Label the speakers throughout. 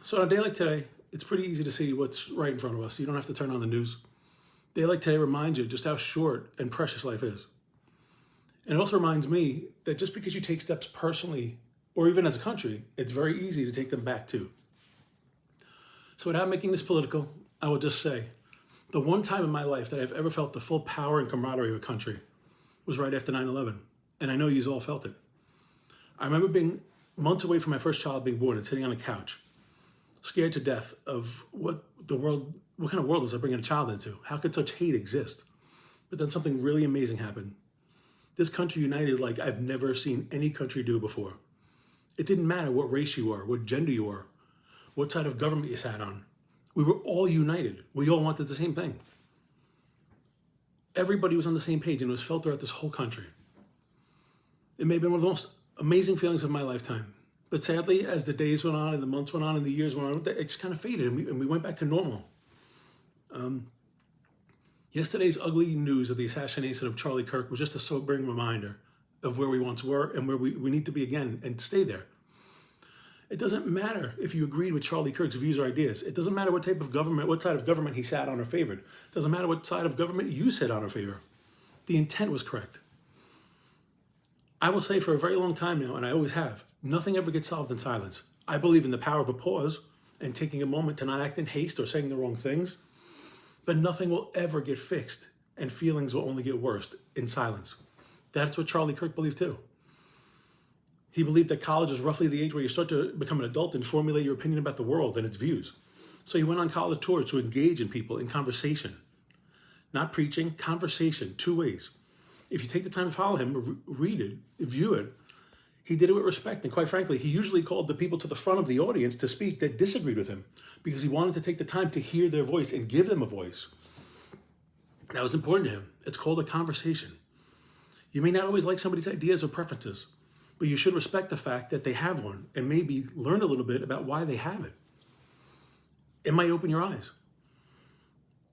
Speaker 1: So on a day like today, it's pretty easy to see what's right in front of us. You don't have to turn on the news. A day like today reminds you just how short and precious life is. And it also reminds me that just because you take steps personally, or even as a country, it's very easy to take them back too. So without making this political, I will just say, the one time in my life that I've ever felt the full power and camaraderie of a country was right after 9/11. And I know you all felt it. I remember being months away from my first child being born and sitting on a couch, scared to death of what kind of world was I bringing a child into? How could such hate exist? But then something really amazing happened. This country united like I've never seen any country do before. It didn't matter what race you were, what gender you were, what side of government you sat on. We were all united. We all wanted the same thing. Everybody was on the same page, and it was felt throughout this whole country. It may have been one of the most amazing feelings of my lifetime. But sadly, as the days went on and the months went on and the years went on, it just kind of faded and we went back to normal. Yesterday's ugly news of the assassination of Charlie Kirk was just a sobering reminder of where we once were and where we need to be again and stay there. It doesn't matter if you agreed with Charlie Kirk's views or ideas. It doesn't matter what type of government, what side of government he sat on or favored. It doesn't matter what side of government you sat on or favor. The intent was correct. I will say for a very long time now, and I always have, nothing ever gets solved in silence. I believe in the power of a pause and taking a moment to not act in haste or saying the wrong things, but nothing will ever get fixed and feelings will only get worse in silence. That's what Charlie Kirk believed too. He believed that college is roughly the age where you start to become an adult and formulate your opinion about the world and its views. So he went on college tours to engage in people in conversation. Not preaching, conversation, two ways. If you take the time to follow him, read it, view it, he did it with respect. And quite frankly, he usually called the people to the front of the audience to speak that disagreed with him because he wanted to take the time to hear their voice and give them a voice. That was important to him. It's called a conversation. You may not always like somebody's ideas or preferences, but you should respect the fact that they have one and maybe learn a little bit about why they have it. It might open your eyes.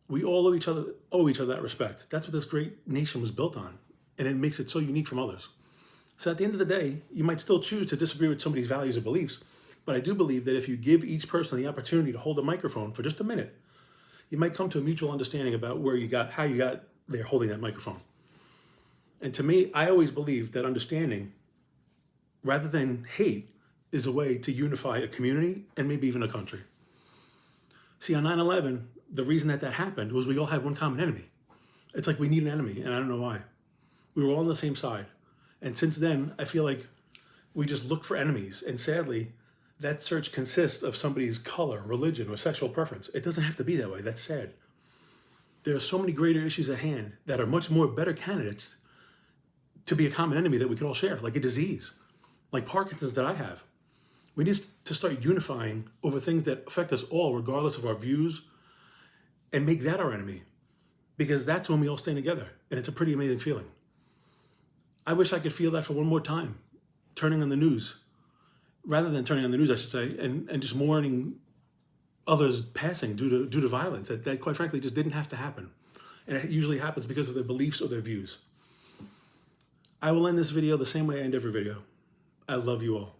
Speaker 1: We all owe each other that respect. That's what this great nation was built on, and it makes it so unique from others. So at the end of the day, you might still choose to disagree with somebody's values or beliefs, but I do believe that if you give each person the opportunity to hold a microphone for just a minute, you might come to a mutual understanding about how you got there holding that microphone. And to me, I always believe that understanding, rather than hate, is a way to unify a community and maybe even a country. See, on 9/11, the reason that happened was we all had one common enemy. It's like we need an enemy, and I don't know why. We were all on the same side. And since then, I feel like we just look for enemies. And sadly, that search consists of somebody's color, religion, or sexual preference. It doesn't have to be that way. That's sad. There are so many greater issues at hand that are much more better candidates to be a common enemy that we can all share, like a disease, like Parkinson's that I have. We need to start unifying over things that affect us all, regardless of our views, and make that our enemy, because that's when we all stand together, and it's a pretty amazing feeling. I wish I could feel that for one more time, turning on the news, rather than turning on the news, I should say, and just mourning others passing due to violence that quite frankly just didn't have to happen. And it usually happens because of their beliefs or their views. I will end this video the same way I end every video. I love you all.